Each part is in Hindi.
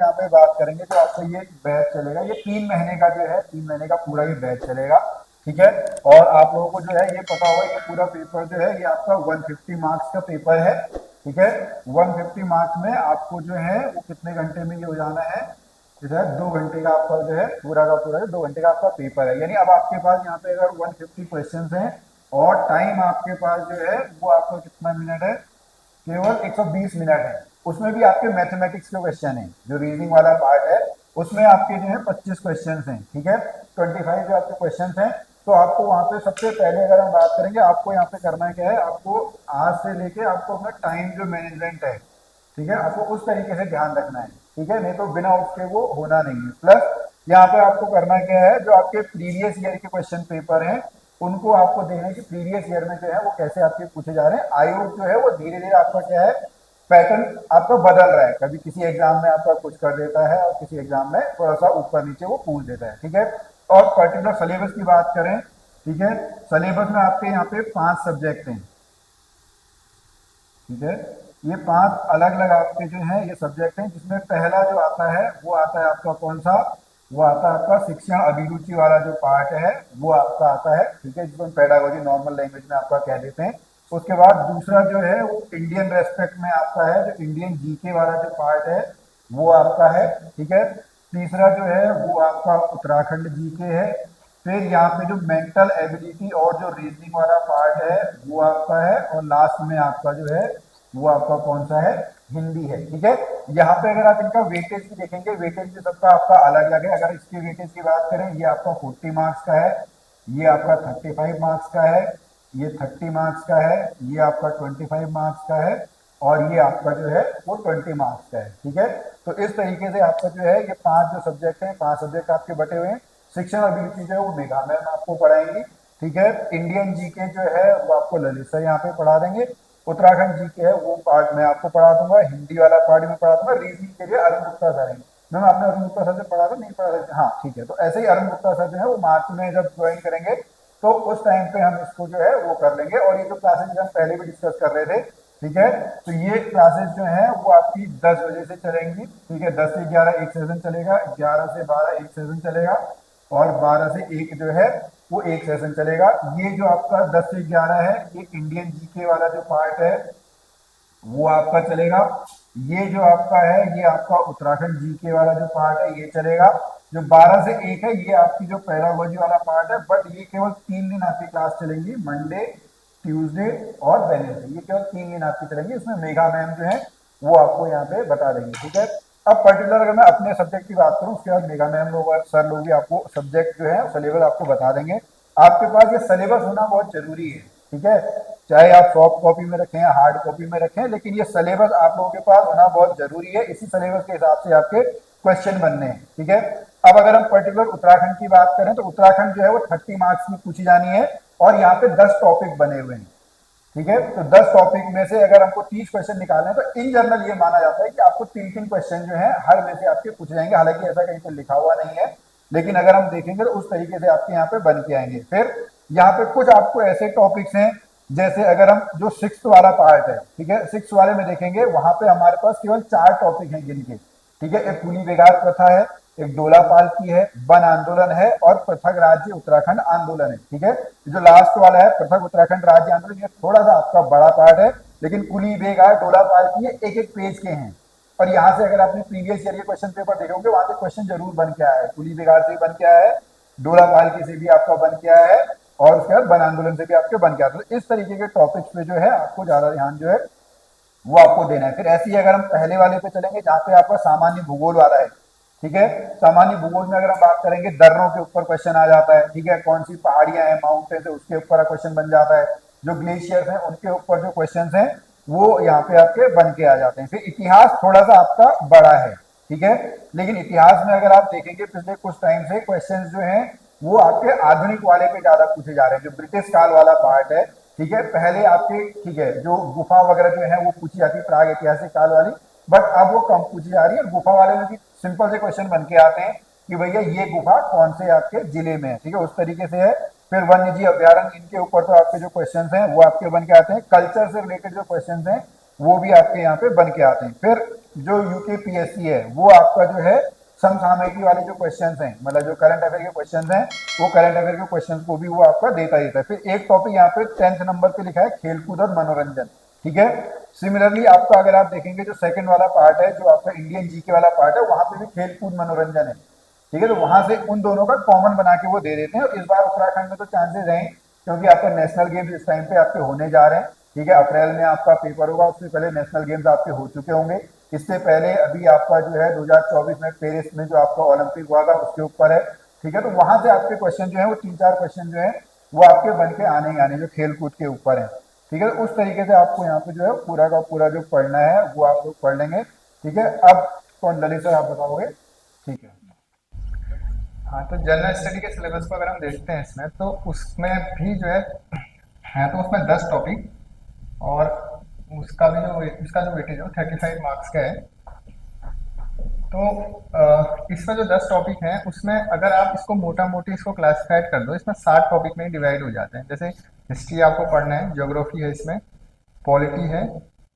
यहाँ पे बात करेंगे जो आपका ये बैच चलेगा, ये 3 महीने का जो है, 3 महीने का पूरा ये बैच चलेगा। ठीक है। और आप लोगों को जो है ये पता होगा, ये पूरा पेपर जो है ये आपका 150 मार्क्स का पेपर है। ठीक है। 150 मार्क्स में आपको जो है वो कितने घंटे में ये हो जाना है, जो है 2 घंटे का आपका जो है पूरा का पूरा 2 घंटे का आपका पेपर है। यानी अब आपके पास यहाँ पे अगर 150 क्वेश्चन हैं और टाइम आपके पास जो है वो आपका कितना मिनट है, केवल 120 मिनट है। उसमें भी आपके मैथमेटिक्स के क्वेश्चन है, जो रीजनिंग वाला पार्ट है उसमें आपके जो है 25 क्वेश्चन हैं। ठीक है। 25 जो आपके क्वेश्चन हैं। तो आपको वहां पे सबसे पहले अगर हम बात करेंगे, आपको यहाँ पे करना क्या है, आपको आज से लेके आपको अपना टाइम जो मैनेजमेंट है, ठीक है, आपको उस तरीके से ध्यान रखना है। ठीक है, नहीं तो बिना उसके वो होना नहीं है। प्लस यहाँ पे आपको करना क्या है, जो आपके प्रीवियस ईयर के क्वेश्चन पेपर हैं उनको आपको देखना है कि प्रीवियस ईयर में जो है वो कैसे आपके पूछे जा रहे हैं। आयोग जो है वो धीरे धीरे आपका क्या है, पैटर्न आपका बदल रहा है, कभी किसी एग्जाम में आपका कुछ कर देता है और किसी एग्जाम में थोड़ा सा ऊपर नीचे वो पूछ देता है। ठीक है। और पर्टिकुलर सिलेबस की बात करें, ठीक है, सिलेबस में आपके यहाँ पे 5 सब्जेक्ट हैं। ठीक है। ये 5 अलग अलग आपके जो है ये सब्जेक्ट हैं, जिसमें पहला जो आता है वो आता है आपका कौन सा, वो आता है आपका शिक्षण अभिरुचि वाला जो पार्ट है वो आपका आता है। ठीक है, जिसको हम पेडागोजी नॉर्मल लैंग्वेज में आपका कह देते हैं। उसके बाद दूसरा जो है वो इंडियन रेस्पेक्ट में आपका है, जो इंडियन जीके वाला जो पार्ट है वो आपका है। ठीक है। तीसरा जो है वो आपका उत्तराखंड जीके है। फिर यहाँ पे जो मेंटल एबिलिटी और जो रीजनिंग वाला पार्ट है वो आपका है। और लास्ट में आपका जो है वो आपका कौन सा है, हिंदी है। ठीक है। यहाँ पे अगर आप इनका वेटेज भी देखेंगे, वेटेज भी सबका आपका अलग अलग है। अगर इसके वेटेज की बात करें, ये आपका 40 मार्क्स का है, ये आपका 35 मार्क्स का है, ये 30 मार्क्स का है, ये आपका 25 मार्क्स का है, और ये आपका जो है वो 20 मार्क्स का है। ठीक है। तो इस तरीके से आपका जो है ये 5 जो सब्जेक्ट हैं, 5 सब्जेक्ट आपके बटे हुए हैं। शिक्षण अभिरुचि जो है वो मेघा मैम आपको पढ़ाएंगी। ठीक है। इंडियन जीके जो है वो आपको ललित सर यहाँ पे पढ़ा देंगे। उत्तराखंड जीके है वो पार्ट मैं आपको पढ़ा दूंगा, हिंदी वाला पार्ट में पढ़ा दूंगा। रीजनिंग के लिए अरुण गुप्ता सर हैं। मैम आपने अरुण गुप्ता सर से पढ़ा था, नहीं पढ़ा था? हाँ ठीक है। तो ऐसे ही अरुण गुप्ता सर जो है वो मार्च में जब ज्वाइन करेंगे तो उस टाइम पे हम इसको जो है वो कर लेंगे। और ये जो क्लासेज हम पहले भी डिस्कस कर रहे थे, ठीक है, तो ये क्लासेस जो है वो आपकी 10 बजे से चलेंगी। ठीक है। 10 से 11 एक सेशन चलेगा, 11 से 12 एक सेशन चलेगा, और 12 से 1 जो है वो एक सेशन चलेगा। ये जो आपका 10 से 11 है ये इंडियन जीके वाला जो पार्ट है वो आपका चलेगा। ये जो आपका है ये आपका उत्तराखंड जीके वाला जो पार्ट है ये चलेगा। जो 12 से 1 है ये आपकी जो पेडागोजी वाला पार्ट है, बट ये केवल 3 दिन आपकी क्लास चलेंगी, मंडे, ट्यूसडे और वेडनेसडे। ये केवल 3 दिन आपकी चलेंगी। इसमें मेघा मैम जो है वो आपको यहाँ पे बता देंगे। ठीक है। अब पर्टिकुलर अगर मैं अपने सब्जेक्ट की बात करूँ, उसके बाद मेघा मैम लोग और सर लोग भी आपको सब्जेक्ट जो है सिलेबस आपको बता देंगे। आपके पास ये सिलेबस होना बहुत जरूरी है। ठीक है। चाहे आप सॉफ्ट कॉपी में रखें या हार्ड कॉपी में रखें, लेकिन ये सिलेबस आप लोगों के पास होना बहुत जरूरी है। इसी सिलेबस के हिसाब से आपके क्वेश्चन बनने हैं। ठीक है। अब अगर हम पर्टिकुलर उत्तराखंड की बात करें तो उत्तराखंड जो है वो 30 मार्क्स की पूछी जानी है, और यहाँ पे 10 टॉपिक बने हुए हैं। ठीक है। तो 10 टॉपिक में से अगर हमको 30 क्वेश्चन निकालने हैं तो इन जनरल ये माना जाता है कि आपको 3 क्वेश्चन जो है हर में से आपके पूछे जाएंगे। हालांकि ऐसा कहीं पर लिखा हुआ नहीं है, लेकिन अगर हम देखेंगे तो उस तरीके से आपके यहाँ पे बन के आएंगे। फिर यहाँ पे कुछ आपको ऐसे टॉपिक्स हैं, जैसे अगर हम जो 6th वाला पार्ट है, ठीक है, 6th वाले में देखेंगे वहां पे हमारे पास केवल 4 टॉपिक हैं गिनके। ठीक है। एक कुली बेगार प्रथा है, एक डोला पालकी है, वन आंदोलन है, और पृथक राज्य उत्तराखंड आंदोलन है। ठीक है। जो लास्ट वाला है पृथक उत्तराखंड राज्य आंदोलन, ये थोड़ा सा आपका बड़ा पार्ट है, लेकिन कुली बेगार डोला पालकी ये एक एक पेज के हैं। और यहाँ से अगर आपने प्रीवियस ईयर के क्वेश्चन पेपर देखे होंगे, वहां से क्वेश्चन जरूर बन के आया है, कुली बेगार से बन के आया है, डोला पालकी से भी आपका बन के आया है, और उसके बाद वन आंदोलन से भी आपके बन के आते हैं। तो इस तरीके के टॉपिक्स पे जो है आपको ज्यादा ध्यान जो है वो आपको देना है। फिर ऐसे ही अगर हम पहले वाले पे चलेंगे जहाँ पे आपका सामान्य भूगोल वाला है, ठीक है, सामान्य भूगोल में अगर हम बात करेंगे दर्रों के ऊपर क्वेश्चन आ जाता है। ठीक है। कौन सी पहाड़ियां हैं, माउंटेन है, उसके ऊपर क्वेश्चन बन जाता है। जो ग्लेशियर्स हैं उनके ऊपर जो क्वेश्चन हैं वो यहाँ पे आपके बन के आ जाते हैं। फिर इतिहास थोड़ा सा आपका बड़ा है, ठीक है, लेकिन इतिहास में अगर आप देखेंगे पिछले कुछ टाइम से क्वेश्चन जो है वो आपके आधुनिक वाले पे ज्यादा पूछे जा रहे हैं, जो ब्रिटिश काल वाला पार्ट है। ठीक है। पहले आपके, ठीक है, जो गुफा वगैरह जो है वो पूछी जाती है, प्राग ऐतिहासिक काल वाली, बट अब वो कम पूछी जा रही है। गुफा वाले में भी सिंपल से क्वेश्चन बन के आते हैं कि भैया ये गुफा कौन से आपके जिले में है। ठीक है। उस तरीके से है। फिर वन्य जीव अभ्यारण्य, इनके ऊपर तो आपके जो क्वेश्चन हैं वो आपके बन के आते हैं। कल्चर से रिलेटेड जो क्वेश्चन हैं वो भी आपके यहाँ पे बन के आते हैं। फिर जो यूकेपीएससी है वो आपका जो है समसामयिकी वाले जो क्वेश्चंस हैं, मतलब जो करंट अफेयर के क्वेश्चंस हैं, वो करंट अफेयर के क्वेश्चंस को भी वो आपका देता ही है। फिर एक टॉपिक यहाँ पे 10th नंबर पे लिखा है खेलकूद और मनोरंजन, ठीक है। सिमिलरली आपका अगर आप देखेंगे जो सेकंड वाला पार्ट है, जो आपका इंडियन जीके वाला पार्ट है, वहां पे भी खेलकूद मनोरंजन है, ठीक है। तो वहां से उन दोनों का कॉमन बना के वो दे देते हैं। और इस बार उत्तराखंड में तो चांसेस हैं क्योंकि आपका नेशनल गेम्स इस टाइम पे आपके होने जा रहे हैं, ठीक है। अप्रैल में आपका पेपर होगा, उससे पहले नेशनल गेम्स आपके हो चुके होंगे। इससे पहले अभी आपका जो है 2024 में पेरिस में जो आपका ओलंपिक हुआ था उसके ऊपर है, ठीक है। तो वहां से आपके क्वेश्चन जो है वो 3-4 क्वेश्चन जो है वो आपके बन के आने ही आने, जो खेल कूद के ऊपर है, ठीक है। उस तरीके से आपको यहाँ पे जो है पूरा का पूरा जो पढ़ना है वो आप लोग पढ़ लेंगे, ठीक है। अब कौन ललित सर आप बताओगे? ठीक है। हाँ, तो जनरल स्टडी के सिलेबस को अगर हम देखते हैं इसमें, तो उसमें भी जो है तो उसमें 10 टॉपिक, और उसका जो वेटेज है वो 35 मार्क्स का है। तो इसमें जो 10 टॉपिक हैं उसमें अगर आप इसको मोटा मोटी इसको क्लासिफाइड कर दो, इसमें 7 टॉपिक में डिवाइड हो जाते हैं। जैसे हिस्ट्री आपको पढ़ना है, ज्योग्राफी है, इसमें पॉलिटी है,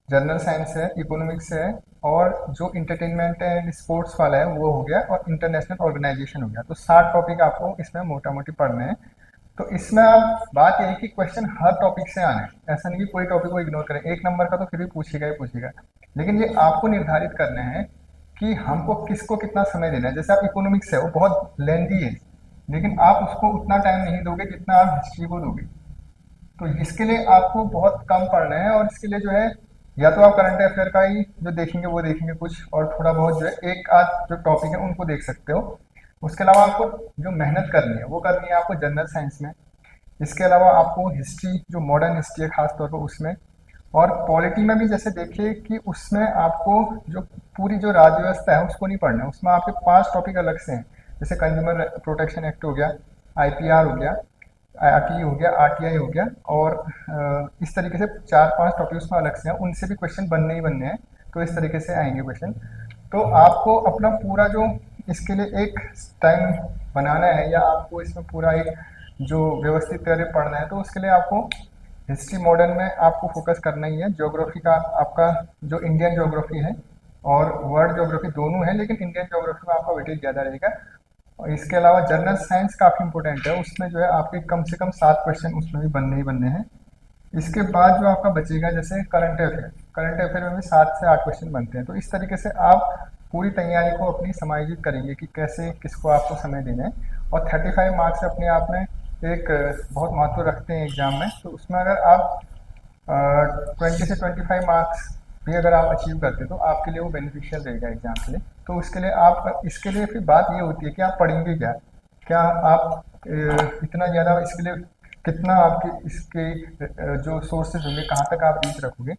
जनरल साइंस है, इकोनॉमिक्स है, और जो इंटरटेनमेंट एंड स्पोर्ट्स वाला है वो हो गया, और इंटरनेशनल ऑर्गेनाइजेशन हो गया। तो 7 टॉपिक आपको इसमें मोटा मोटी पढ़ने हैं। तो इसमें आप बात यह है कि क्वेश्चन हर टॉपिक से आना है, ऐसा नहीं कि कोई टॉपिक को इग्नोर करें। एक नंबर का तो फिर भी पूछेगा ही पूछेगा, लेकिन ये आपको निर्धारित करना है कि हमको किसको कितना समय देना है। जैसे आप इकोनॉमिक्स है वो बहुत लेंदी है, लेकिन आप उसको उतना टाइम नहीं दोगे जितना आप हिस्ट्री को दोगे। तो इसके लिए आपको बहुत कम पढ़ना है, और इसके लिए जो है या तो आप करंट अफेयर का ही जो देखेंगे वो देखेंगे कुछ, और थोड़ा बहुत जो है एक आध जो टॉपिक है उनको देख सकते हो। उसके अलावा आपको जो मेहनत करनी है वो करनी है आपको जनरल साइंस में। इसके अलावा आपको हिस्ट्री, जो मॉडर्न हिस्ट्री है खास तौर पर उसमें, और पॉलिटी में भी जैसे देखिए कि उसमें आपको जो पूरी जो राज्य व्यवस्था है उसको नहीं पढ़ना है। उसमें आपके 5 टॉपिक अलग से हैं, जैसे कंज्यूमर प्रोटेक्शन एक्ट हो गया, आईपीआर हो गया, आरटीई हो गया, आरटीआई हो गया, और इस तरीके से 4-5 टॉपिक उसमें अलग से हैं, उनसे भी क्वेश्चन बनने ही बनने हैं। तो इस तरीके से आएंगे क्वेश्चन। तो आपको अपना पूरा जो इसके लिए एक टाइम बनाना है, या आपको इसमें पूरा एक जो व्यवस्थित तरह पढ़ना है, तो उसके लिए आपको हिस्ट्री मॉडर्न में आपको फोकस करना ही है। ज्योग्राफी का आपका जो इंडियन ज्योग्राफी है और वर्ल्ड ज्योग्राफी दोनों है, लेकिन इंडियन ज्योग्राफी में आपका वेटेज ज़्यादा रहेगा। और इसके अलावा जनरल साइंस काफ़ी इंपॉर्टेंट है, उसमें जो है आपके कम से कम 7 क्वेश्चन उसमें भी बनने ही बनने हैं। इसके बाद जो आपका बचेगा जैसे करंट अफेयर में भी 7 से 8 क्वेश्चन बनते हैं। तो इस तरीके से आप पूरी तैयारी को अपनी समायोजित करेंगे कि कैसे किसको आपको समय देना है। और 35 मार्क्स अपने आप में एक बहुत महत्व रखते हैं एग्जाम में। तो उसमें अगर आप 20 से 25 मार्क्स भी अगर आप अचीव करते तो आपके लिए वो बेनिफिशियल रहेगा एग्जाम के लिए। तो उसके लिए आप इसके लिए फिर बात ये होती है कि आप पढ़ेंगे क्या, क्या आप इतना ज़्यादा इसके लिए कितना आपके इसके जो सोर्सेज होंगे, कहाँ तक आप रीच रखोगे।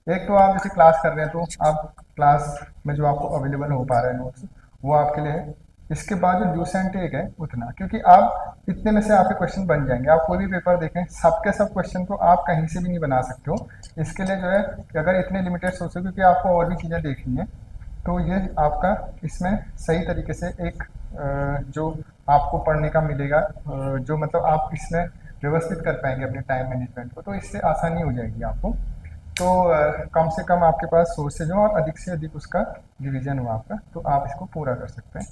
एक तो आप जैसे क्लास कर रहे हैं तो आप क्लास में जो आपको अवेलेबल हो पा रहा है नोट्स वो आपके लिए है। इसके बाद जो ड्यूस एंड टेक है उतना, क्योंकि आप इतने में से आपके क्वेश्चन बन जाएंगे। आप कोई भी पेपर देखें, सबके सब क्वेश्चन तो आप कहीं से भी नहीं बना सकते हो। इसके लिए जो है कि अगर इतने लिमिटेड सोचो, क्योंकि आपको और भी चीज़ें देखनी है, तो ये आपका इसमें सही तरीके से एक जो आपको पढ़ने का मिलेगा, जो मतलब आप इसमें व्यवस्थित कर पाएंगे अपने टाइम मैनेजमेंट को, तो इससे आसानी हो जाएगी आपको। तो कम से कम आपके पास सोर्सेज हो और अधिक से अधिक उसका डिवीजन हो आपका, तो आप इसको पूरा कर सकते हैं।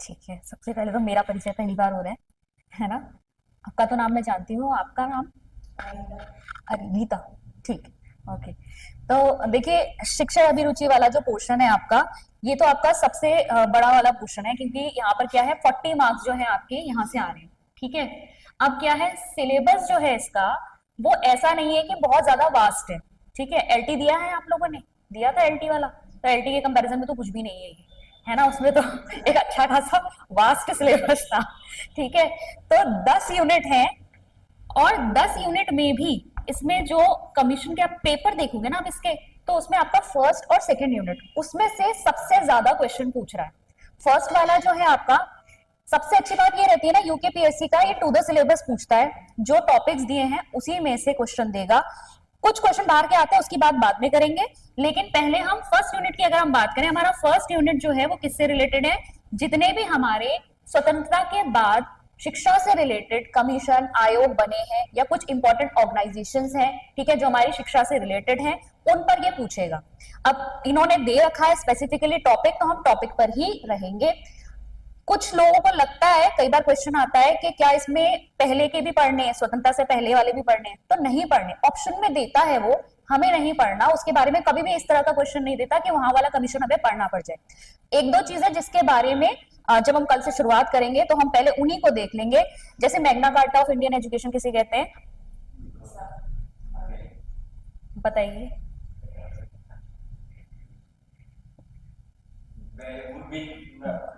ठीक है, सबसे पहले तो मेरा परिचय पहली बार हो रहा है ना। आपका तो नाम मैं जानती हूँ, आपका नाम? अरीता, ठीक, ओके। तो देखिए, शिक्षा अभिरुचि वाला जो पोर्शन है आपका, ये तो आपका सबसे बड़ा वाला पोर्शन है, क्योंकि यहाँ पर क्या है 40 मार्क्स जो है आपके यहाँ से आ रहे हैं, ठीक है। अब क्या है, सिलेबस जो है इसका वो ऐसा नहीं है कि बहुत ज्यादा वास्ट है, ठीक है। एलटी दिया है आप लोगों ने, दिया था एलटी वाला, तो एलटी के कंपैरिजन में तो कुछ भी नहीं है ये, है ना। उसमें तो एक अच्छा खासा वास्ट सिलेबस था, ठीक है। तो 10 यूनिट है, और 10 यूनिट में भी इसमें जो कमीशन के आप पेपर देखोगे ना आप इसके, तो उसमें आपका फर्स्ट और सेकंड यूनिट उसमें से सबसे ज्यादा क्वेश्चन पूछ रहा है। फर्स्ट वाला जो है आपका, सबसे अच्छी बात ये रहती है ना यूकेपीएससी का, ये टू द सिलेबस पूछता है, जो टॉपिक्स दिए हैं उसी में से क्वेश्चन देगा। कुछ क्वेश्चन बाहर के आते हैं, उसकी बात बाद में करेंगे, लेकिन पहले हम फर्स्ट यूनिट की अगर हम बात करें, हमारा फर्स्ट यूनिट जो है वो किससे रिलेटेड है, जितने भी हमारे स्वतंत्रता के बाद शिक्षा से रिलेटेड कमीशन आयोग बने हैं या कुछ इंपॉर्टेंट ऑर्गेनाइजेशंस हैं, ठीक है, जो हमारी शिक्षा से रिलेटेड हैं, उन पर ये पूछेगा। अब इन्होंने दे रखा है स्पेसिफिकली टॉपिक, तो हम टॉपिक पर ही रहेंगे। कुछ लोगों को लगता है, कई बार क्वेश्चन आता है कि क्या इसमें पहले के भी पढ़ने हैं, स्वतंत्रता से पहले वाले भी पढ़ने हैं, तो नहीं पढ़ने, ऑप्शन में देता है वो, हमें नहीं पढ़ना। उसके बारे में कभी भी इस तरह का क्वेश्चन नहीं देता कि वहां वाला कमीशन हमें पढ़ना पड़ जाए। एक दो चीजें जिसके बारे में जब हम कल से शुरुआत करेंगे तो हम पहले उन्हीं को देख लेंगे। जैसे Magna carta of Indian education किसे कहते हैं, बताइए।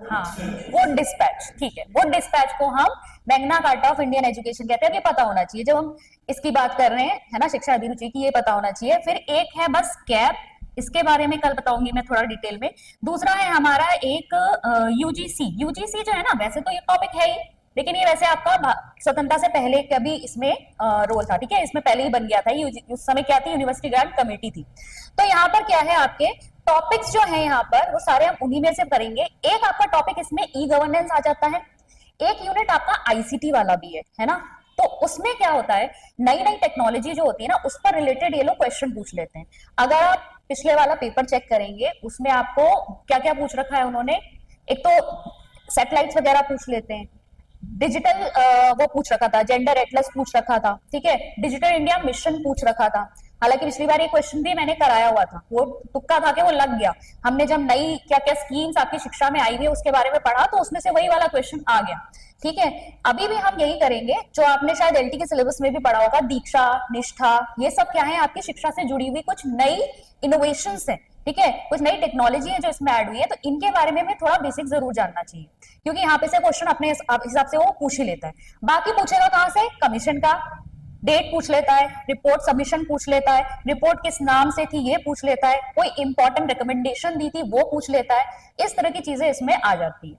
हाँ, वुड डिस्पैच, ठीक है, वुड डिस्पैच को हम Magna carta of Indian education कहते हैं। ये पता होना चाहिए जब हम इसकी बात कर रहे हैं, है ना, शिक्षा अभिरुचि की, ये पता होना चाहिए। फिर एक है बस कैप, इसके बारे में कल बताऊंगी मैं थोड़ा डिटेल में। दूसरा है हमारा एक यूजीसी। यूजीसी जो है ना, वैसे तो ये टॉपिक है ही, लेकिन ये वैसे आपका स्वतंत्रता से पहले का भी इसमें रोल था, ठीक है, इसमें पहले ही बन गया था। उस समय क्या थी, यूनिवर्सिटी ग्रांट कमेटी थी। तो यहाँ पर क्या है, आपके टॉपिक्स जो है यहाँ पर वो सारे हम उन्हीं में से करेंगे। एक आपका टॉपिक इसमें ई गवर्नेंस आ जाता है, एक यूनिट आपका आईसीटी वाला भी है ना। तो उसमें क्या होता है, नई नई टेक्नोलॉजी जो होती है ना, उस पर रिलेटेड ये लोग क्वेश्चन पूछ लेते हैं। अगर आप पिछले वाला पेपर चेक करेंगे, उसमें आपको क्या क्या पूछ रखा है उन्होंने, एक तो सैटेलाइट्स वगैरह पूछ लेते हैं, डिजिटल वो पूछ रखा था, जेंडर एटलस पूछ रखा था, ठीक है, डिजिटल इंडिया मिशन पूछ रखा था। हालांकि पिछली बार ये क्वेश्चन भी मैंने कराया हुआ था, वो तुक्का था कि वो लग गया। हमने जब नई क्या क्या स्कीम्स आपकी शिक्षा में आई हुई है उसके बारे में पढ़ा, तो उसमें से वही वाला क्वेश्चन आ गया, ठीक है। अभी भी हम यही करेंगे जो आपने शायद एलटी के सिलेबस में भी पढ़ा होगा, दीक्षा, निष्ठा, ये सब क्या है, आपकी शिक्षा से जुड़ी हुई कुछ नई इनोवेशंस है, ठीक है, कुछ नई टेक्नोलॉजी है जो इसमें ऐड हुई है। तो इनके बारे में हमें थोड़ा बेसिक जरूर जानना चाहिए, क्योंकि यहाँ पे से क्वेश्चन अपने हिसाब से वो पूछ ही लेता है। बाकी पूछेगा कहाँ से, कमीशन का डेट पूछ लेता है, रिपोर्ट सबमिशन पूछ लेता है, रिपोर्ट किस नाम से थी ये पूछ लेता है, कोई इंपॉर्टेंट रिकमेंडेशन दी थी वो पूछ लेता है। इस तरह की चीजें इसमें आ जाती है।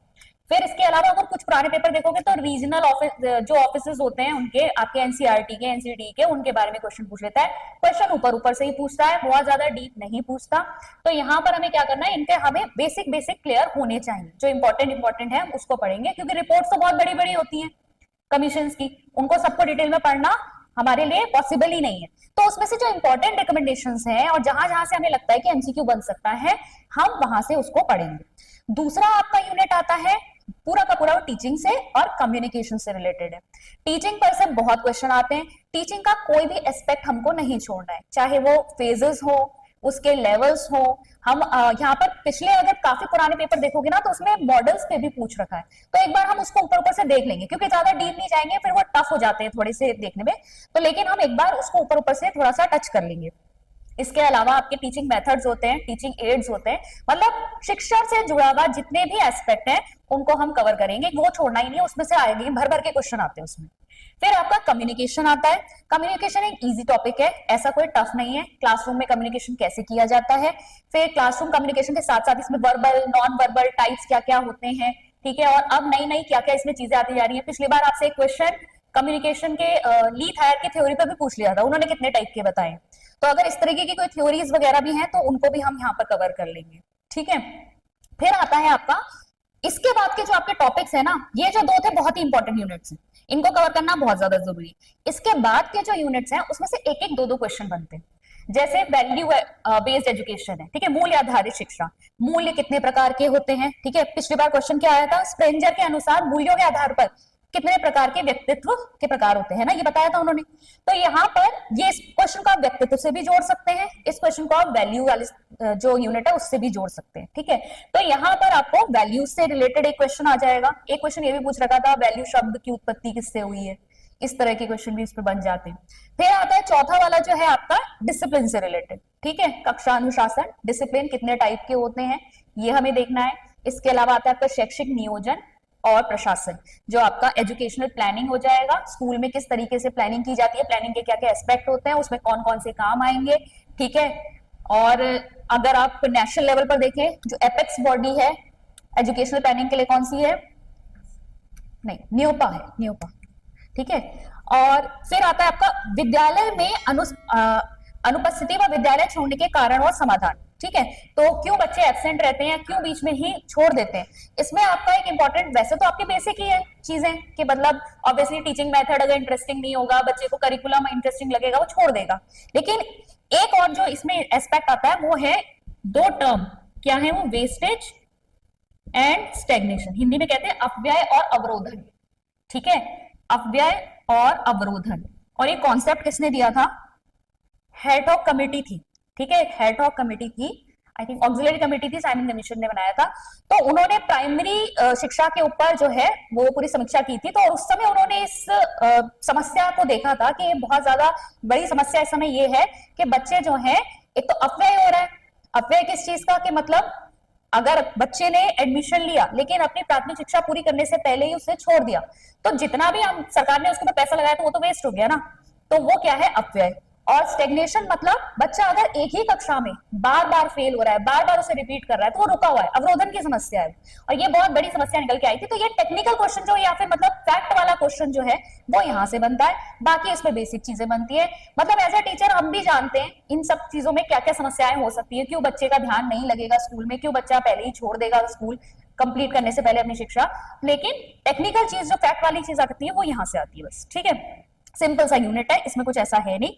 फिर इसके अलावा अगर कुछ पुराने पेपर देखोगे तो रीजनल ऑफिस जो ऑफिसेज होते हैं उनके, आपके एनसीईआरटी के, एनसीडी के, उनके बारे में क्वेश्चन पूछ लेता है। क्वेश्चन ऊपर ऊपर से ही पूछता है, बहुत ज्यादा डीप नहीं पूछता। तो यहाँ पर हमें क्या करना है, इनके हमें बेसिक क्लियर होने चाहिए। जो इंपॉर्टेंट है हम उसको पढ़ेंगे, क्योंकि रिपोर्ट तो बहुत बड़ी बड़ी होती है कमीशन की, उनको सबको डिटेल में पढ़ना हमारे लिए पॉसिबल ही नहीं है। तो उसमें से जो इंपॉर्टेंट रिकमेंडेशंस हैं और जहां जहां से हमें लगता है कि एमसीक्यू बन सकता है, हम वहां से उसको पढ़ेंगे। दूसरा आपका यूनिट आता है पूरा का पूरा टीचिंग से और कम्युनिकेशन से रिलेटेड है। टीचिंग पर से बहुत क्वेश्चन आते हैं। टीचिंग का कोई भी एस्पेक्ट हमको नहीं छोड़ना है, चाहे वो फेजेस हो, उसके लेवल्स हो। हम यहाँ पर पिछले अगर काफी पुराने पेपर देखोगे ना, तो उसमें मॉडल्स पे भी पूछ रखा है। तो एक बार हम उसको ऊपर ऊपर से देख लेंगे, क्योंकि ज्यादा डीप नहीं जाएंगे, फिर वो टफ हो जाते हैं थोड़े से देखने में। तो लेकिन हम एक बार उसको ऊपर ऊपर से थोड़ा सा टच कर लेंगे। इसके अलावा आपके टीचिंग मेथड्स होते हैं, टीचिंग एड्स होते हैं, मतलब शिक्षा से जुड़ा हुआ जितने भी एस्पेक्ट हैं उनको हम कवर करेंगे, वो छोड़ना ही नहीं है। उसमें से आएंगे, भर भर के क्वेश्चन आते हैं उसमें। फिर आपका कम्युनिकेशन आता है। कम्युनिकेशन एक इजी टॉपिक है, ऐसा कोई टफ नहीं है। क्लासरूम में कम्युनिकेशन कैसे किया जाता है, फिर क्लासरूम कम्युनिकेशन के साथ साथ इसमें वर्बल, नॉन वर्बल टाइप्स क्या क्या होते हैं, ठीक है, और अब नई नई क्या क्या इसमें चीजें आती जा रही है। पिछली बार आपसे एक क्वेश्चन कम्युनिकेशन के ली थायर की थ्योरी पर भी पूछ लिया था, उन्होंने कितने टाइप के बताए। तो अगर इस तरीके की कोई थ्योरीज वगैरह भी हैं तो उनको भी हम यहाँ पर कवर कर लेंगे, ठीक है। फिर आता है आपका इसके बाद के जो आपके टॉपिक्स है ना, ये जो दो थे बहुत ही इंपॉर्टेंट यूनिट्स हैं, इनको कवर करना बहुत ज्यादा जरूरी है। इसके बाद के जो यूनिट्स हैं उसमें से एक एक दो क्वेश्चन बनते हैं। जैसे वैल्यू बेस्ड एजुकेशन है, ठीक है, मूल्य आधारित शिक्षा। मूल्य कितने प्रकार के होते हैं, ठीक है। पिछली बार क्वेश्चन क्या आया था, स्प्रेंजर के अनुसार मूल्यों के आधार पर कितने प्रकार के व्यक्तित्व के प्रकार होते हैं ना, ये बताया था उन्होंने। तो यहाँ पर ये इस क्वेश्चन को आप व्यक्तित्व से भी जोड़ सकते हैं, इस क्वेश्चन को आप वैल्यू वाले जो यूनिट है उससे भी जोड़ सकते हैं, ठीक है। तो यहाँ पर आपको वैल्यू से रिलेटेड एक क्वेश्चन आ जाएगा। एक क्वेश्चन ये भी पूछ रखा था, वैल्यू शब्द की उत्पत्ति किससे हुई है, इस तरह के क्वेश्चन भी इस पे बन जाते हैं। फिर आता है चौथा वाला जो है आपका डिसिप्लिन से रिलेटेड, ठीक है। कक्षा अनुशासन, डिसिप्लिन कितने टाइप के होते हैं ये हमें देखना है। इसके अलावा आता है आपका शैक्षिक नियोजन और प्रशासन, जो आपका एजुकेशनल प्लानिंग हो जाएगा। स्कूल में किस तरीके से प्लानिंग की जाती है, प्लानिंग के क्या क्या एस्पेक्ट होते हैं, उसमें कौन कौन से काम आएंगे, ठीक है। और अगर आप नेशनल लेवल पर देखें, जो एपेक्स बॉडी है एजुकेशनल प्लानिंग के लिए कौन सी है, नहीं, न्योपा है, न्योपा, ठीक है। और फिर आता है आपका विद्यालय में अनुपस्थिति व विद्यालय छोड़ने के कारण और समाधान। ठीक है। तो क्यों बच्चे एब्सेंट रहते हैं या क्यों बीच में ही छोड़ देते हैं, इसमें आपका एक इंपॉर्टेंट, वैसे तो आपके बेसिक ही है चीजें कि मतलब ऑब्वियसली टीचिंग मेथड अगर इंटरेस्टिंग नहीं होगा, बच्चे को करिकुलम इंटरेस्टिंग लगेगा, वो छोड़ देगा। लेकिन एक और जो इसमें एस्पेक्ट आता है वो है दो टर्म, क्या है वो, वेस्टेज एंड स्टेग्नेशन। हिंदी में कहते हैं अपव्यय और अवरोधन, ठीक है, अपव्यय और अवरोधन। और ये कॉन्सेप्ट किसने दिया था, हेरटॉग कमेटी थी, ठीक है, हेरटॉग कमेटी थी, आई थिंक ऑक्सिलरी कमेटी थी, साइमन कमीशन ने बनाया था। तो उन्होंने प्राइमरी शिक्षा के ऊपर जो है वो पूरी समीक्षा की थी। तो उस समय उन्होंने इस समस्या को देखा था कि बहुत ज्यादा बड़ी समस्या इस समय ये है कि बच्चे जो है, एक तो अपव्यय हो रहा है। अपव्यय किस चीज का, कि मतलब अगर बच्चे ने एडमिशन लिया लेकिन अपनी प्राथमिक शिक्षा पूरी करने से पहले ही उसने छोड़ दिया, तो जितना भी हम सरकार ने उसके ऊपर पैसा लगाया तो वो तो वेस्ट हो गया ना, तो वो क्या है, अपव्यय। और स्टेग्नेशन मतलब बच्चा अगर एक ही कक्षा में बार बार फेल हो रहा है, बार बार उसे रिपीट कर रहा है, तो वो रुका हुआ है, अवरोधन की समस्या है। और ये बहुत बड़ी समस्या निकल के आई थी। तो ये टेक्निकल क्वेश्चन जो, या फिर मतलब फैक्ट वाला क्वेश्चन जो है वो यहाँ से बनता है, बाकी इसमें बेसिक चीजें बनती है। मतलब एज ए टीचर हम भी जानते हैं इन सब चीजों में क्या क्या समस्याएं हो सकती है, क्यों बच्चे का ध्यान नहीं लगेगा स्कूल में, क्यों बच्चा पहले ही छोड़ देगा स्कूल कंप्लीट करने से पहले अपनी शिक्षा। लेकिन टेक्निकल चीज जो फैक्ट वाली चीज आती है वो यहाँ से आती है बस, ठीक है। सिंपल सा यूनिट है, इसमें कुछ ऐसा है नहीं।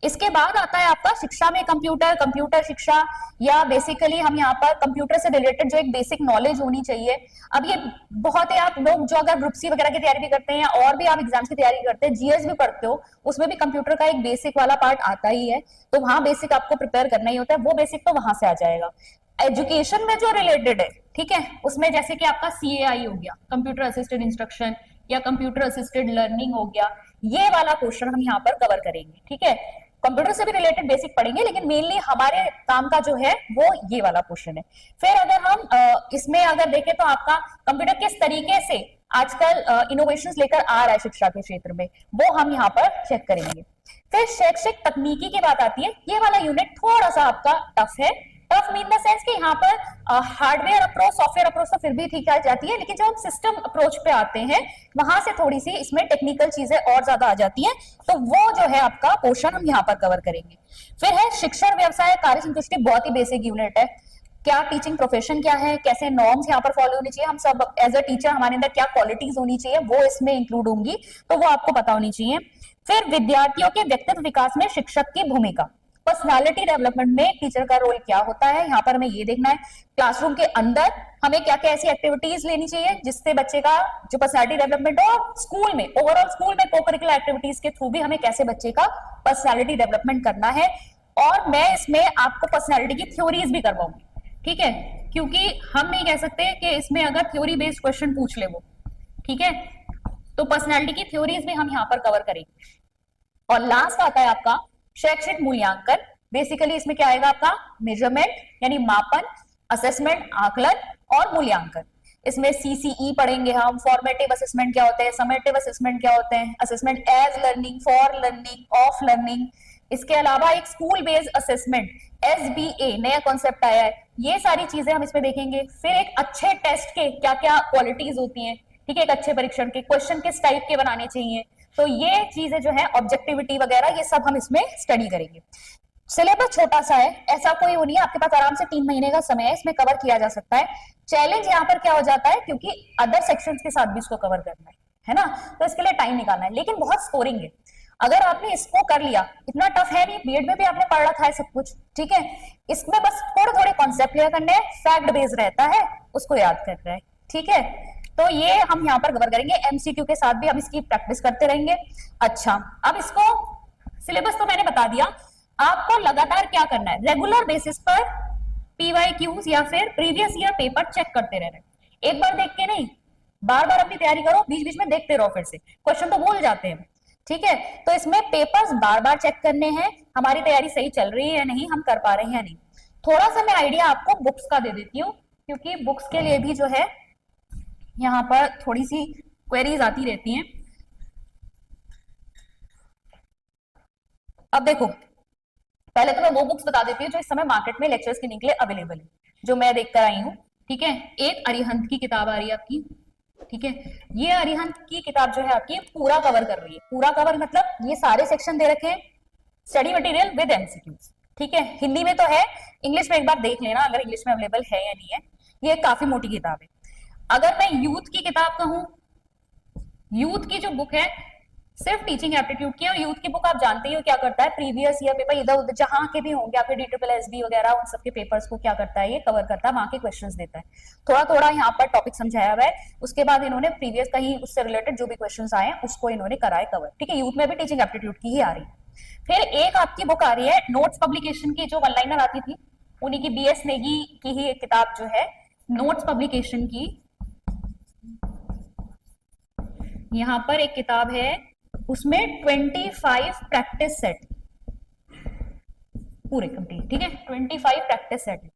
इसके बाद आता है आपका शिक्षा में कंप्यूटर, कंप्यूटर शिक्षा, या बेसिकली हम यहाँ पर कंप्यूटर से रिलेटेड जो एक बेसिक नॉलेज होनी चाहिए। अब ये बहुत है, आप लोग जो अगर ग्रुप सी वगैरह की तैयारी भी करते हैं और भी आप एग्जाम्स की तैयारी करते हैं, जीएस भी पढ़ते हो, उसमें भी कंप्यूटर का एक बेसिक वाला पार्ट आता ही है। तो वहां बेसिक आपको प्रिपेयर करना ही होता है, वो बेसिक तो वहां से आ जाएगा। एजुकेशन में जो रिलेटेड है, ठीक है, उसमें जैसे कि आपका CAI हो गया, कंप्यूटर असिस्टेड इंस्ट्रक्शन, या कंप्यूटर असिस्टेड लर्निंग हो गया, ये वाला क्वेश्चन हम यहाँ पर कवर करेंगे, ठीक है। कंप्यूटर से भी रिलेटेड बेसिक पढ़ेंगे, लेकिन मेनली हमारे काम का जो है वो ये वाला क्वेश्चन है। फिर अगर हम इसमें अगर देखें तो आपका कंप्यूटर किस तरीके से आजकल इनोवेशंस लेकर आ रहा है शिक्षा के क्षेत्र में, वो हम यहाँ पर चेक करेंगे। फिर शैक्षिक तकनीकी की बात आती है, ये वाला यूनिट थोड़ा सा आपका टफ है। टफ मीन द सेंस कि यहाँ पर हार्डवेयर अप्रोच, सॉफ्टवेयर अप्रोच तो फिर भी ठीक आ जाती है, लेकिन जब हम सिस्टम अप्रोच पे आते हैं वहां से थोड़ी सी इसमें टेक्निकल चीजें और ज्यादा आ जाती हैं। तो वो जो है आपका पोर्शन हम यहाँ पर कवर करेंगे। फिर है शिक्षण व्यवसाय कार्य संतुष्टि, बहुत ही बेसिक यूनिट है। क्या टीचिंग प्रोफेशन क्या है, कैसे नॉर्म्स यहाँ पर फॉलो होनी चाहिए, हम सब एज अ टीचर हमारे अंदर क्या क्वालिटीज होनी चाहिए वो इसमें इंक्लूड होंगी, तो वो आपको पता होनी चाहिए। फिर विद्यार्थियों के व्यक्तित्व विकास में शिक्षक की भूमिका, पर्सनालिटी डेवलपमेंट में टीचर का रोल क्या होता है, यहाँ पर हमें ये देखना है। क्लासरूम के अंदर हमें क्या क्या ऐसी एक्टिविटीज लेनी चाहिए जिससे बच्चे का जो पर्सनालिटी डेवलपमेंट हो, स्कूल में ओवरऑल स्कूल में को-करिकुलर एक्टिविटीज के थ्रू भी हमें कैसे बच्चे का पर्सनालिटी डेवलपमेंट करना है। और मैं इसमें आपको पर्सनालिटी की थ्योरीज भी करवाऊंगी, ठीक है, क्योंकि हम नहीं कह सकते कि इसमें अगर थ्योरी बेस्ड क्वेश्चन पूछ ले वो, ठीक है। तो पर्सनालिटी की थ्योरीज भी हम यहाँ पर कवर करेंगे। और लास्ट आता है आपका शैक्षिक मूल्यांकन। बेसिकली इसमें क्या आएगा आपका, मेजरमेंट यानी मापन, असेसमेंट आकलन, और मूल्यांकन। इसमें CCE पढ़ेंगे हम, फॉर्मेटिव असेसमेंट क्या होते हैं, समेटिव असेसमेंट क्या होते हैं, assessment as learning, for learning, of learning. इसके अलावा एक स्कूल बेस्ड असेसमेंट SBA नया कॉन्सेप्ट आया है, ये सारी चीजें हम इसमें देखेंगे। फिर एक अच्छे टेस्ट के क्या क्या क्वालिटीज होती हैं, ठीक है, एक अच्छे परीक्षण के क्वेश्चन किस टाइप के बनाने चाहिए, तो ये चीजें जो है ऑब्जेक्टिविटी वगैरह ये सब हम इसमें स्टडी करेंगे। सिलेबस छोटा सा है, ऐसा कोई वो नहीं है, आपके पास आराम से 3 महीने का समय है, इसमें कवर किया जा सकता है। चैलेंज यहाँ पर क्या हो जाता है, क्योंकि अदर सेक्शंस के साथ भी इसको कवर करना है ना, तो इसके लिए टाइम निकालना है, लेकिन बहुत स्कोरिंग है। अगर आपने इसको कर लिया, इतना टफ है नहीं, बीएड में भी आपने पढ़ रखा है सब कुछ, ठीक है। इसमें बस थोड़े थोड़े कॉन्सेप्ट क्लियर करने हैं, फैक्ट बेस्ड रहता है, उसको याद करना है, ठीक है। तो ये हम यहाँ पर कवर करेंगे, MCQ के साथ भी हम इसकी प्रैक्टिस करते रहेंगे। अच्छा, अब इसको सिलेबस तो मैंने बता दिया, आपको लगातार क्या करना है, रेगुलर बेसिस पर PYQs या फिर प्रीवियस ईयर पेपर चेक करते रहना है। एक बार देख के नहीं, बार बार अपनी तैयारी करो, बीच बीच में देखते रहो, फिर से क्वेश्चन तो भूल जाते हैं, ठीक है। तो इसमें पेपर्स बार बार चेक करने हैं, हमारी तैयारी सही चल रही है या नहीं, हम कर पा रहे हैं या नहीं। थोड़ा सा मैं आइडिया आपको बुक्स का दे देती हूँ, क्योंकि बुक्स के लिए भी जो है यहाँ पर थोड़ी सी क्वेरीज आती रहती हैं। अब देखो, पहले तो मैं वो बुक्स बता देती हूँ जो इस समय मार्केट में लेक्चर्स के लिए अवेलेबल है, जो मैं देख कर आई हूँ, ठीक है। एक अरिहंत की किताब आ रही है आपकी, ठीक है। ये अरिहंत की किताब जो है आपकी पूरा कवर कर रही है, पूरा कवर मतलब ये सारे सेक्शन दे रखे हैं, स्टडी मटेरियल विद MCQs, ठीक है, हिंदी में तो है, इंग्लिश में एक बार देख लेना अगर इंग्लिश में अवेलेबल है या नहीं है। ये काफी मोटी किताब है। अगर मैं यूथ की किताब कहूं, यूथ की जो बुक है सिर्फ टीचिंग एप्टीट्यूड की है, और यूथ की बुक आप जानते ही हो क्या करता है, प्रीवियस ईयर पेपर इधर उधर जहां के भी होंगे आपके DSSB वगैरह उन सबके पेपर्स को क्या करता है, ये कवर करता है, वहां के क्वेश्चंस देता है। थोड़ा थोड़ा यहाँ पर टॉपिक समझाया हुआ है, उसके बाद इन्होंने प्रीवियस कहीं उससे रिलेटेड जो भी क्वेश्चंस आए हैं उसको इन्होंने कराए कवर। ठीक है, यूथ में भी टीचिंग एप्टीट्यूड की ही आ रही है। फिर एक आपकी बुक आ रही है नोट्स पब्लिकेशन की, जो वन लाइनर आती थी, उन्हीं की BS नेगी की ही एक किताब जो है नोट्स पब्लिकेशन की। यहां पर एक किताब है, उसमें 25 प्रैक्टिस सेट पूरे कंप्लीट। ठीक है, 25 प्रैक्टिस सेट।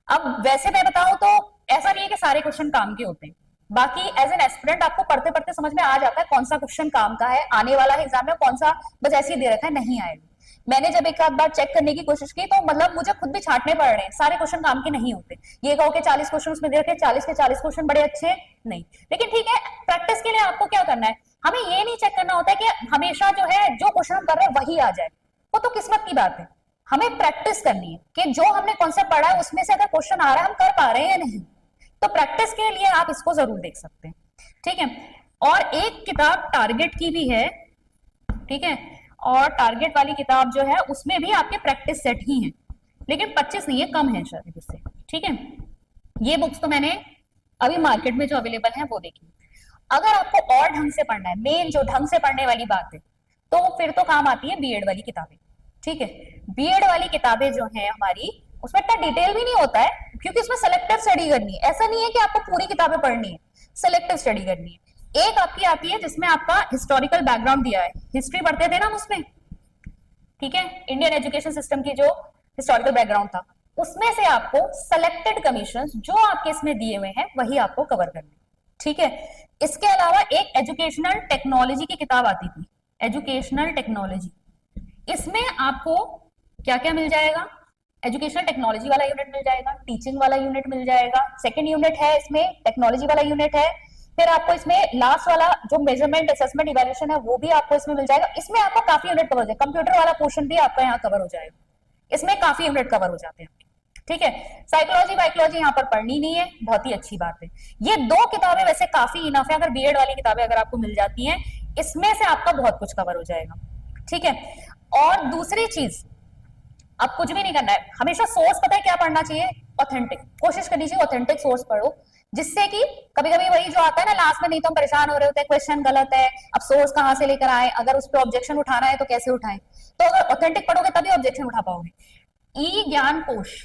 अब वैसे मैं बताऊं तो ऐसा नहीं है कि सारे क्वेश्चन काम के होते हैं, बाकी एज एन एस्पिरेंट आपको पढ़ते पढ़ते समझ में आ जाता है कौन सा क्वेश्चन काम का है, आने वाला है एग्जाम में, कौन सा बस ऐसे ही दे रखा है नहीं आएगा। मैंने जब एक आध बार चेक करने की कोशिश की तो मतलब मुझे खुद भी छांटने पड़ रहे हैं, सारे क्वेश्चन काम के नहीं होते। ये कहो कि 40 क्वेश्चन उसमें दे रखे, 40 के 40 क्वेश्चन बड़े अच्छे नहीं, लेकिन ठीक है, प्रैक्टिस के लिए आपको क्या करना है, हमें ये नहीं चेक करना होता है कि हमेशा जो है जो क्वेश्चन हम कर रहे हैं वही आ जाए, वो तो किस्मत की बात है। हमें प्रैक्टिस करनी है कि जो हमने कॉन्सेप्ट पढ़ा है उसमें से अगर क्वेश्चन आ रहा है हम कर पा रहे हैं या नहीं। तो प्रैक्टिस के लिए आप इसको जरूर देख सकते हैं। ठीक है, और एक किताब टारगेट की भी है। ठीक है, और टारगेट वाली किताब जो है उसमें भी आपके प्रैक्टिस सेट ही हैं, लेकिन 25 नहीं है, कम है शायद इससे। ठीक है, ये बुक्स तो मैंने अभी मार्केट में जो अवेलेबल है वो देखी। अगर आपको और ढंग से पढ़ना है, मेन जो ढंग से पढ़ने वाली बात है, तो फिर तो काम आती है बीएड वाली किताबें। ठीक है, बीएड वाली किताबें जो है हमारी, उसमें इतना डिटेल भी नहीं होता है, क्योंकि उसमें सेलेक्टिव स्टडी करनी है। ऐसा नहीं है कि आपको पूरी किताबें पढ़नी है, सेलेक्टिव स्टडी करनी है। एक आपकी आती है जिसमें आपका हिस्टोरिकल बैकग्राउंड दिया है, हिस्ट्री पढ़ते थे ना हम उसमें। ठीक है, इंडियन एजुकेशन सिस्टम की जो हिस्टोरिकल बैकग्राउंड था, उसमें से आपको सेलेक्टेड कमीशन जो आपके इसमें दिए हुए हैं वही आपको कवर करनी। ठीक है, इसके अलावा एक एजुकेशनल टेक्नोलॉजी की किताब आती थी, एजुकेशनल टेक्नोलॉजी। इसमें आपको क्या क्या मिल जाएगा, एजुकेशनल टेक्नोलॉजी वाला यूनिट मिल जाएगा, टीचिंग वाला यूनिट मिल जाएगा, सेकंड यूनिट है इसमें टेक्नोलॉजी वाला यूनिट है, फिर आपको इसमें लास्ट वाला जो मेजरमेंट असेसमेंट इवैल्यूएशन है वो भी आपको इसमें मिल जाएगा। इसमें आपको काफी यूनिट कवर हो जाएगा, कंप्यूटर वाला पोर्शन भी आपका यहाँ कवर हो जाएगा, इसमें काफी यूनिट कवर हो जाते हैं। ठीक है, साइकोलॉजी वाइकोलॉजी यहाँ पर पढ़नी नहीं है, बहुत ही अच्छी बात है। ये दो किताबें वैसे काफी इनफ है, अगर बीएड वाली किताबें अगर आपको मिल जाती हैं, इसमें से आपका बहुत कुछ कवर हो जाएगा। ठीक है, और दूसरी चीज, अब कुछ भी नहीं करना है, हमेशा सोर्स पता है क्या पढ़ना चाहिए, ऑथेंटिक। कोशिश करनी चाहिए ऑथेंटिक सोर्स पढ़ो, जिससे कि कभी कभी वही जो आता है ना लास्ट में, नहीं तो हम परेशान हो रहे होते हैं, क्वेश्चन गलत है, अब सोर्स कहां से लेकर आए, अगर उस पर ऑब्जेक्शन उठाना है तो कैसे उठाएं। तो अगर ऑथेंटिक पढ़ोगे तभी ऑब्जेक्शन उठा पाओगे। ई ज्ञान कोश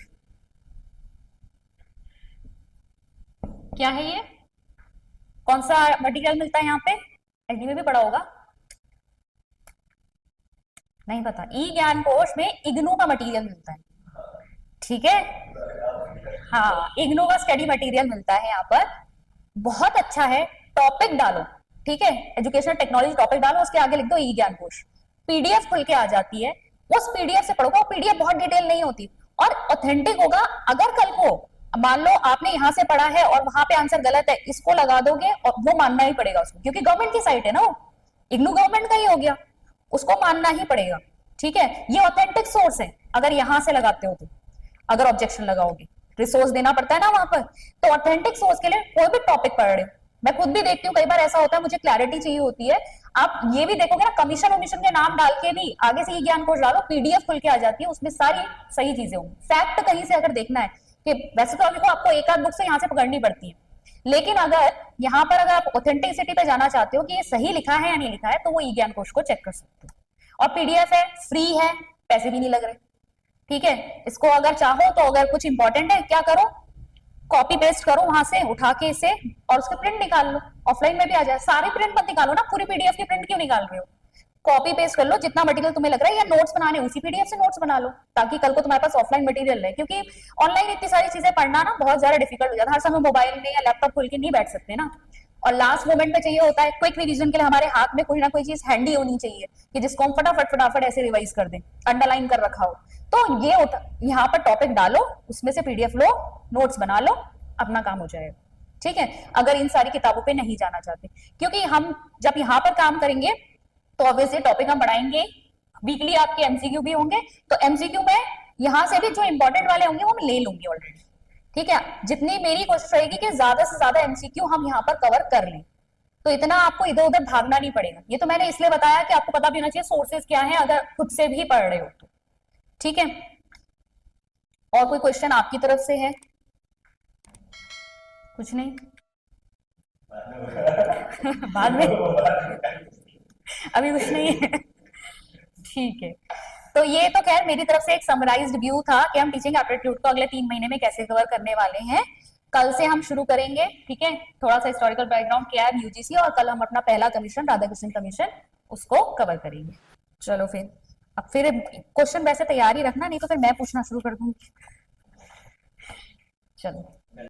क्या है ये, कौन सा मटेरियल मिलता है यहाँ पे, एचडी में भी पढ़ा होगा, नहीं पता। ई ज्ञान कोश में इग्नू का मटेरियल मिलता है। ठीक है, हाँ, इग्नू का स्टडी मटेरियल मिलता है यहाँ पर, बहुत अच्छा है। टॉपिक डालो, ठीक है, एजुकेशन टेक्नोलॉजी टॉपिक डालो, उसके आगे लिख दो ई ज्ञान कोश, पीडीएफ खुल के आ जाती है, उस पीडीएफ से पढ़ोगे। पीडीएफ बहुत डिटेल नहीं होती और ऑथेंटिक होगा। अगर कल को मान लो आपने यहाँ से पढ़ा है और वहां पे आंसर गलत है, इसको लगा दोगे और वो मानना ही पड़ेगा उसको, क्योंकि गवर्नमेंट की साइट है ना, वो इग्नू गवर्नमेंट का ही हो गया, उसको मानना ही पड़ेगा। ठीक है, ये ऑथेंटिक सोर्स है। अगर यहां से लगाते हो तो, अगर ऑब्जेक्शन लगाओगे, रिसोर्स देना पड़ता है ना वहां पर, तो ऑथेंटिक सोर्स के लिए कोई भी टॉपिक पढ़ रहे हो, मैं खुद भी देखती हूँ, कई बार ऐसा होता है मुझे क्लैरिटी चाहिए होती है, आप ये भी देखोगे ना, कमीशन वमीशन के नाम डाल के भी आगे से ये ज्ञान कोश डालो, पीडीएफ खुल के आ जाती है, उसमें सारी सही चीजें होंगी। फैक्ट कहीं से अगर देखना है कि वैसे तो आपको आपको एक आध बुक से यहाँ से पकड़नी पड़ती है, लेकिन अगर यहाँ पर अगर आप ऑथेंटिसिटी पे जाना चाहते हो कि ये सही लिखा है या नहीं लिखा है, तो वो ई ज्ञान कोश को चेक कर सकते हो। और पीडीएफ है, फ्री है, पैसे भी नहीं लग रहे। ठीक है, इसको अगर चाहो तो अगर कुछ इंपॉर्टेंट है, क्या करो, कॉपी पेस्ट करो वहां से उठा के इसे, और उसके प्रिंट निकाल लो, ऑफलाइन में भी आ जाए। सारे प्रिंट मत निकालो ना, पूरी पीडीएफ की प्रिंट क्यों निकाल रहे हो, कॉपी पेस्ट कर लो, जितना मटेरियल तुम्हें लग रहा है, या नोट्स बनाने उसी पीडीएफ से नोट्स बना लो, ताकि कल को तुम्हारे पास ऑफलाइन मटेरियल रहे। क्योंकि ऑनलाइन इतनी सारी चीजें पढ़ना ना बहुत ज्यादा डिफिकल्ट हो जाता है, हर समय मोबाइल में या लैपटॉप खोल के नहीं बैठ सकते ना, और लास्ट मोमेंट में चाहिए होता है क्विक रिवीजन के लिए, हमारे हाथ में कोई ना कोई चीज हैंडी होनी चाहिए कि जिसको हम फटाफट ऐसे रिवाइज कर दें, अंडरलाइन कर रखा हो। तो ये यहाँ पर टॉपिक डालो, उसमें से पीडीएफ लो, नोट्स बना लो, अपना काम हो जाएगा। ठीक है, अगर इन सारी किताबों पे नहीं जाना चाहते, क्योंकि हम जब यहाँ पर काम करेंगे तो ऑब्वियसली टॉपिक हम बढ़ाएंगे, वीकली आपके एमसीक्यू भी होंगे, तो एमसीक्यू में यहाँ से भी जो इंपॉर्टेंट वाले होंगे वो मैं ले लूंगी ऑलरेडी, ठीक है। जितनी मेरी कोशिश रहेगी कि ज्यादा से ज्यादा एमसीक्यू हम यहाँ पर कवर कर लें, तो इतना आपको इधर उधर भागना नहीं पड़ेगा। ये तो मैंने इसलिए बताया कि आपको पता भी होना चाहिए सोर्सेज क्या है अगर खुद से भी पढ़ रहे हो तो, ठीक है। और कोई क्वेश्चन आपकी तरफ से है? कुछ नहीं? बाद में अभी कुछ नहीं है, ठीक है। तो ये तो खैर मेरी तरफ से एक समराइज्ड व्यू था कि हम टीचिंग एप्टीट्यूड को अगले 3 महीने में कैसे कवर करने वाले हैं। कल से हम शुरू करेंगे, ठीक है। थोड़ा सा हिस्टोरिकल बैकग्राउंड क्या है यूजीसी, और कल हम अपना पहला कमीशन राधाकृष्ण कमीशन उसको कवर करेंगे। चलो फिर, अब फिर क्वेश्चन वैसे तैयार ही रखना, नहीं तो फिर मैं पूछना शुरू कर दूंगी। चलो।